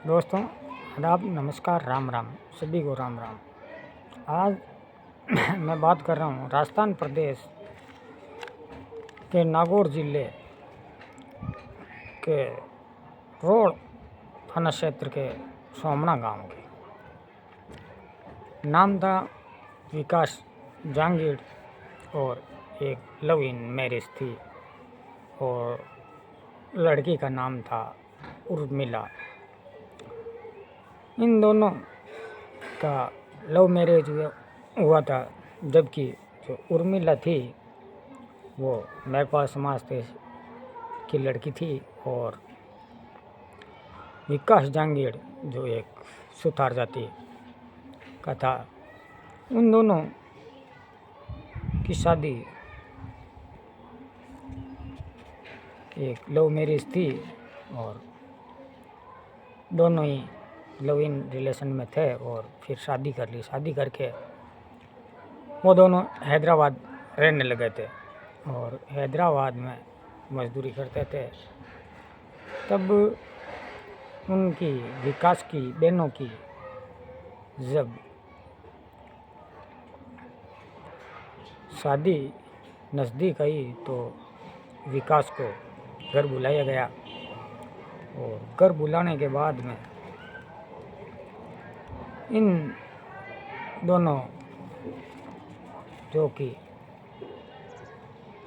दोस्तों, आदाब, नमस्कार, राम राम, सभी को राम राम। आज मैं बात कर रहा हूँ राजस्थान प्रदेश के नागौर जिले के रोड थाना क्षेत्र के सोमना गांव के। नाम था विकास जांगीड़ और एक लव इन मैरिज थी और लड़की का नाम था उर्मिला। इन दोनों का लव मैरिज हुआ था, जबकि जो उर्मिला थी वो मेघवाल समाज की लड़की थी और विकास जांगीड़ जो एक सुथार जाति का था। उन दोनों की शादी एक लव मैरिज थी और दोनों ही लव इन रिलेशन में थे और फिर शादी कर ली। शादी करके वो दोनों हैदराबाद रहने लगे थे और हैदराबाद में मजदूरी करते थे। तब उनकी विकास की बहनों की जब शादी नज़दीक आई तो विकास को घर बुलाया गया और घर बुलाने के बाद में इन दोनों जो कि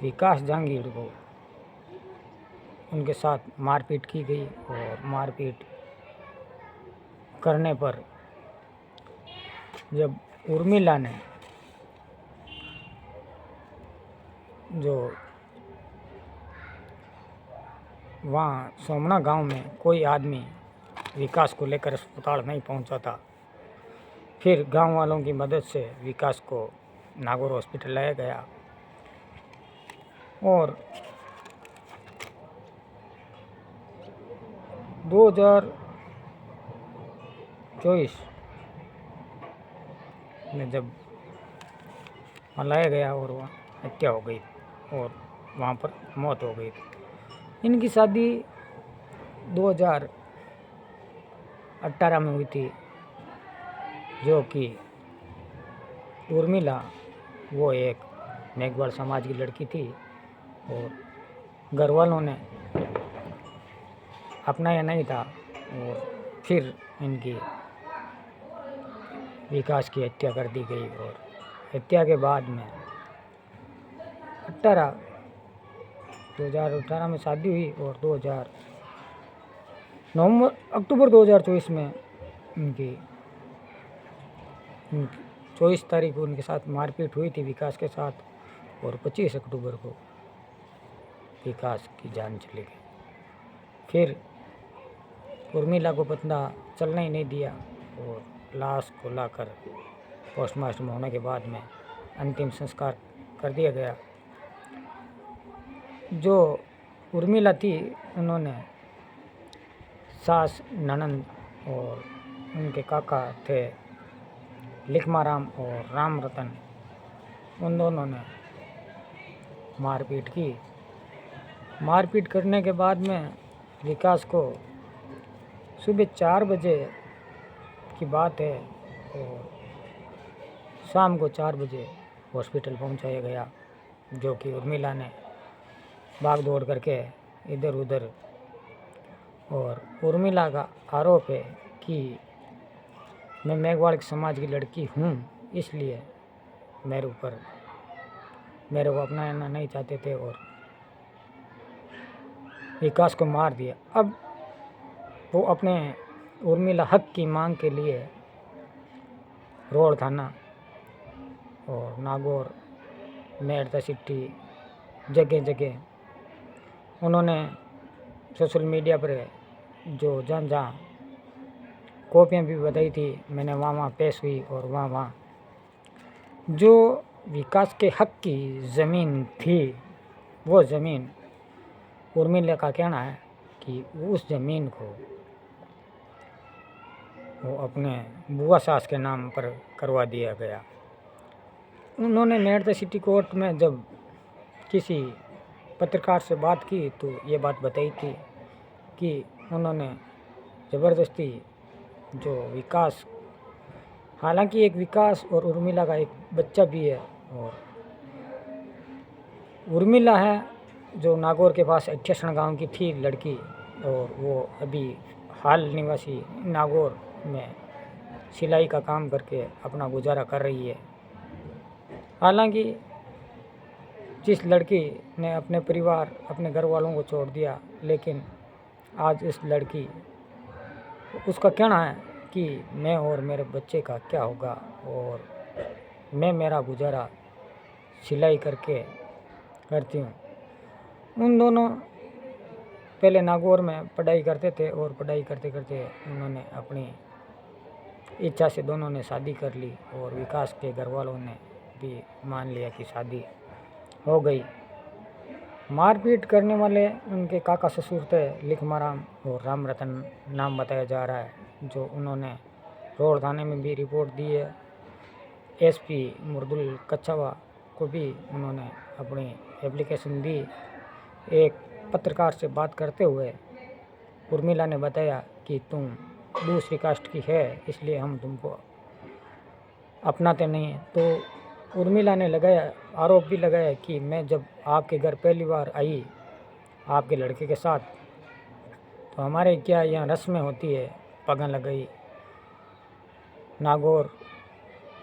विकास जांगीड़ को उनके साथ मारपीट की गई और मारपीट करने पर जब उर्मिला ने जो वहाँ सोमना गांव में कोई आदमी विकास को लेकर अस्पताल नहीं पहुंचा था, फिर गांव वालों की मदद से विकास को नागौर हॉस्पिटल लाया गया और 2024 में जब लाया गया और वहाँ हत्या हो गई और वहाँ पर मौत हो गई थी। इनकी शादी 2018 में हुई थी, जो कि उर्मिला वो एक मेघवाल समाज की लड़की थी और घर वालों ने अपनाया नहीं था और फिर इनकी विकास की हत्या कर दी गई और हत्या के बाद में 2018 में शादी हुई और अक्टूबर 2024 में उनकी 24 तारीख को उनके साथ मारपीट हुई थी विकास के साथ और 25 अक्टूबर को विकास की जान चली गई। फिर उर्मिला को पता चलने ही नहीं दिया और लाश को लाकर पोस्टमार्टम होने के बाद में अंतिम संस्कार कर दिया गया। जो उर्मिला थी उन्होंने सास, ननंद और उनके काका थे लिखमाराम और राम रतन, उन दोनों ने मारपीट की। मारपीट करने के बाद में विकास को सुबह 4 बजे की बात है और शाम को 4 बजे हॉस्पिटल पहुंचाया गया, जो कि उर्मिला ने भाग दौड़ करके इधर उधर। और उर्मिला का आरोप है कि मैं मेघवाल समाज की लड़की हूँ, इसलिए मेरे को अपनाना नहीं चाहते थे और विकास को मार दिया। अब वो अपने उर्मिला हक की मांग के लिए रोड थाना और नागौर, मेड़ता सिटी, जगह जगह उन्होंने सोशल मीडिया पर जो जहाँ कॉपियाँ भी बताई थी, मैंने वहाँ पेश हुई और वहाँ जो विकास के हक की ज़मीन थी, वो ज़मीन उर्मिला का कहना है कि उस ज़मीन को वो अपने बुआ सास के नाम पर करवा दिया गया। उन्होंने मेड़ता सिटी कोर्ट में जब किसी पत्रकार से बात की तो ये बात बताई थी कि उन्होंने ज़बरदस्ती जो विकास, हालांकि एक विकास और उर्मिला का एक बच्चा भी है, और उर्मिला है जो नागौर के पास अठ्ठेसण गांव की थी लड़की, और वो अभी हाल निवासी नागौर में सिलाई का काम करके अपना गुजारा कर रही है। हालांकि जिस लड़की ने अपने परिवार, अपने घर वालों को छोड़ दिया, लेकिन आज इस लड़की, उसका कहना है कि मैं और मेरे बच्चे का क्या होगा, और मैं मेरा गुजारा सिलाई करके करती हूँ। उन दोनों पहले नागौर में पढ़ाई करते थे, और पढ़ाई करते करते उन्होंने अपनी इच्छा से दोनों ने शादी कर ली, और विकास के घर वालों ने भी मान लिया कि शादी हो गई। मारपीट करने वाले उनके काका ससुर थे लिखमाराम और राम रतन नाम बताया जा रहा है, जो उन्होंने रोड थाने में भी रिपोर्ट दी है। एसपी मुर्दुल कच्छावा को भी उन्होंने अपनी एप्लीकेशन दी। एक पत्रकार से बात करते हुए उर्मिला ने बताया कि तुम दूसरी कास्ट की है, इसलिए हम तुमको अपनाते नहीं हैं। तो उर्मिला ने लगाया, आरोप भी लगाया कि मैं जब आपके घर पहली बार आई आपके लड़के के साथ, तो हमारे क्या यहाँ रस्में होती है, पगन लगाई। नागौर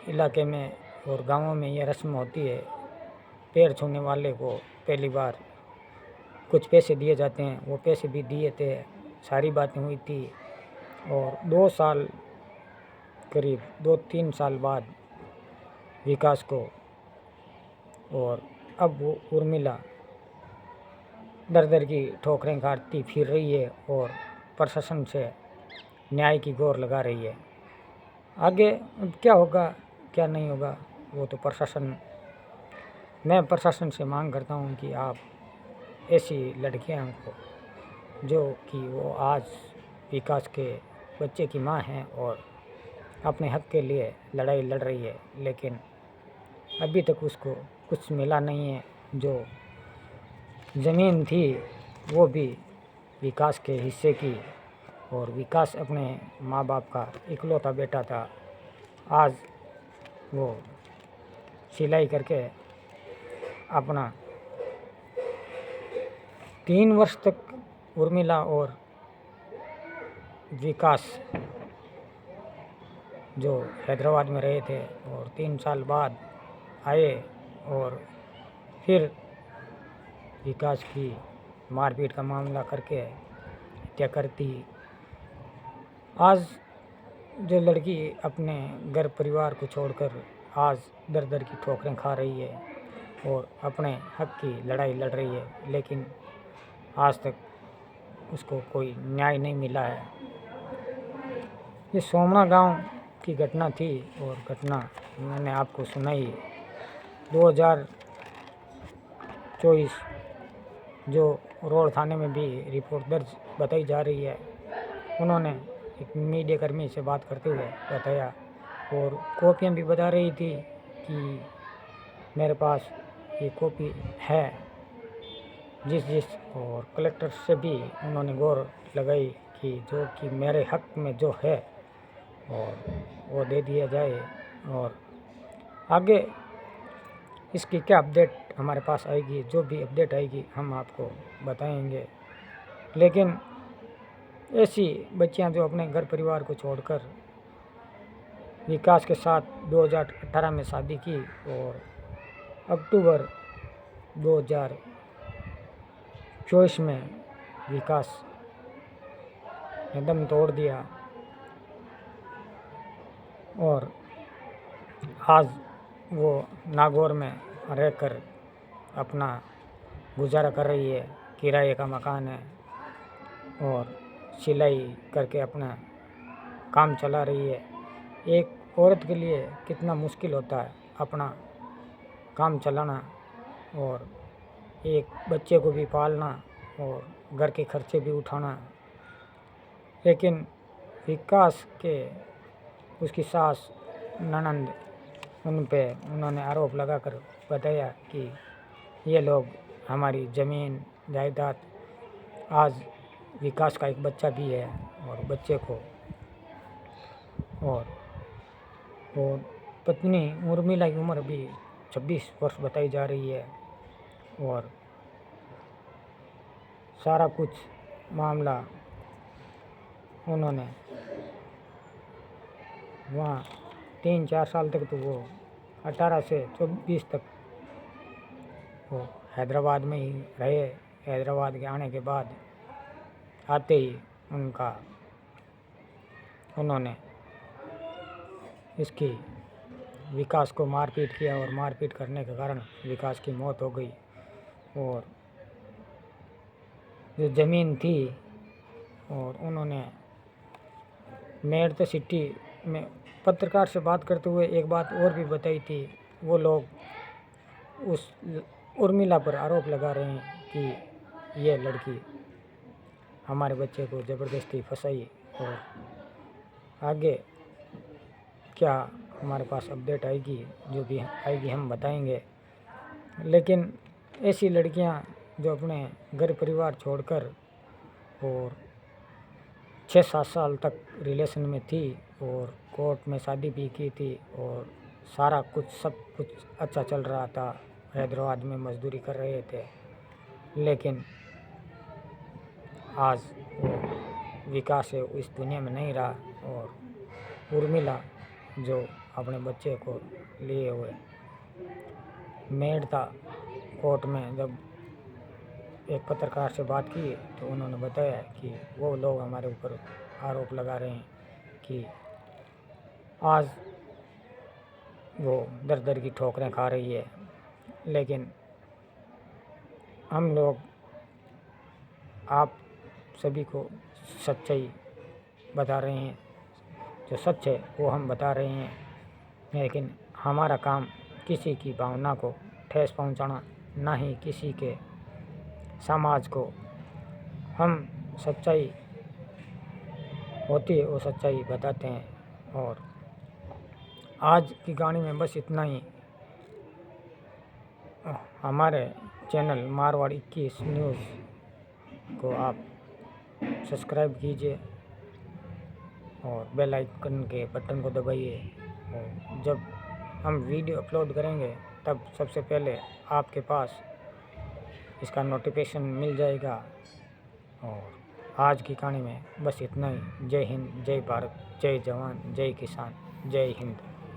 इलाके में और गांवों में ये रस्म होती है, पैर छूने वाले को पहली बार कुछ पैसे दिए जाते हैं, वो पैसे भी दिए थे, सारी बातें हुई थी। और 2 साल, करीब 2-3 साल बाद विकास को, और अब वो उर्मिला दर दर की ठोकरें खाती फिर रही है और प्रशासन से न्याय की गुहार लगा रही है। आगे क्या होगा क्या नहीं होगा वो तो प्रशासन, मैं प्रशासन से मांग करता हूँ कि आप ऐसी लड़कियां को, जो कि वो आज विकास के बच्चे की माँ हैं और अपने हक के लिए लड़ाई लड़ रही है, लेकिन अभी तक उसको कुछ मिला नहीं है। जो ज़मीन थी वो भी विकास के हिस्से की, और विकास अपने माँ बाप का इकलौता बेटा था। आज वो सिलाई करके अपना 3 वर्ष तक उर्मिला और विकास जो हैदराबाद में रहे थे, और 3 साल बाद आए और फिर विकास की मारपीट का मामला करके हत्या कर दी। आज जो लड़की अपने घर परिवार को छोड़कर आज दर दर की ठोकरें खा रही है और अपने हक की लड़ाई लड़ रही है, लेकिन आज तक उसको कोई न्याय नहीं मिला है। ये सोमना गांव की घटना थी, और घटना मैंने आपको सुनाई। 2024 जो रोड थाने में भी रिपोर्ट दर्ज बताई जा रही है, उन्होंने एक मीडिया कर्मी से बात करते हुए बताया, और कॉपियाँ भी बता रही थी कि मेरे पास ये कॉपी है जिस और कलेक्टर से भी उन्होंने गौर लगाई कि जो कि मेरे हक में जो है और वो दे दिया जाए। और आगे इसकी क्या अपडेट हमारे पास आएगी, जो भी अपडेट आएगी हम आपको बताएंगे। लेकिन ऐसी बच्चियां जो अपने घर परिवार को छोड़कर विकास के साथ 2018 में शादी की, और अक्टूबर 2024 में विकास ने दम तोड़ दिया, और आज वो नागौर में रहकर अपना गुजारा कर रही है। किराए का मकान है और सिलाई करके अपना काम चला रही है। एक औरत के लिए कितना मुश्किल होता है अपना काम चलाना, और एक बच्चे को भी पालना और घर के खर्चे भी उठाना। लेकिन विकास के उसकी सास ननंद उन्होंने आरोप लगाकर बताया कि ये लोग हमारी ज़मीन जायदाद, आज विकास का एक बच्चा भी है और बच्चे को, और पत्नी उर्मिला की उम्र अभी 26 वर्ष बताई जा रही है। और सारा कुछ मामला उन्होंने वहाँ 3-4 साल तक, तो वो 18 से 24 तक वो हैदराबाद में ही रहे। हैदराबाद के आने के बाद आते ही उन्होंने इसकी विकास को मारपीट किया, और मारपीट करने के कारण विकास की मौत हो गई। और जो ज़मीन थी, और उन्होंने मेरठ सिटी में पत्रकार से बात करते हुए एक बात और भी बताई थी। वो लोग उस उर्मिला पर आरोप लगा रहे हैं कि ये लड़की हमारे बच्चे को ज़बरदस्ती फंसाई, और आगे क्या हमारे पास अपडेट आएगी, जो भी आएगी हम बताएंगे। लेकिन ऐसी लड़कियां जो अपने घर परिवार छोड़कर और 6-7 साल तक रिलेशन में थी, और कोर्ट में शादी भी की थी, और सारा कुछ सब कुछ अच्छा चल रहा था, हैदराबाद में मजदूरी कर रहे थे, लेकिन आज वो विकास है इस दुनिया में नहीं रहा। और उर्मिला जो अपने बच्चे को लिए हुए मेरठ कोर्ट में जब एक पत्रकार से बात की, तो उन्होंने बताया कि वो लोग हमारे ऊपर आरोप लगा रहे हैं कि आज वो दर दर की ठोकरें खा रही है। लेकिन हम लोग आप सभी को सच्चाई बता रहे हैं, जो सच है वो हम बता रहे हैं। लेकिन हमारा काम किसी की भावना को ठेस पहुंचाना, ना ही किसी के समाज को। हम सच्चाई होती है वो सच्चाई बताते हैं। और आज की कहानी में बस इतना ही। हमारे चैनल मारवाड़ 21 न्यूज़ को आप सब्सक्राइब कीजिए, और बेल आइकन के बटन को दबाइए, और जब हम वीडियो अपलोड करेंगे तब सबसे पहले आपके पास इसका नोटिफिकेशन मिल जाएगा। और आज की कहानी में बस इतना ही। जय हिंद, जय भारत, जय जवान, जय किसान, जय हिंद।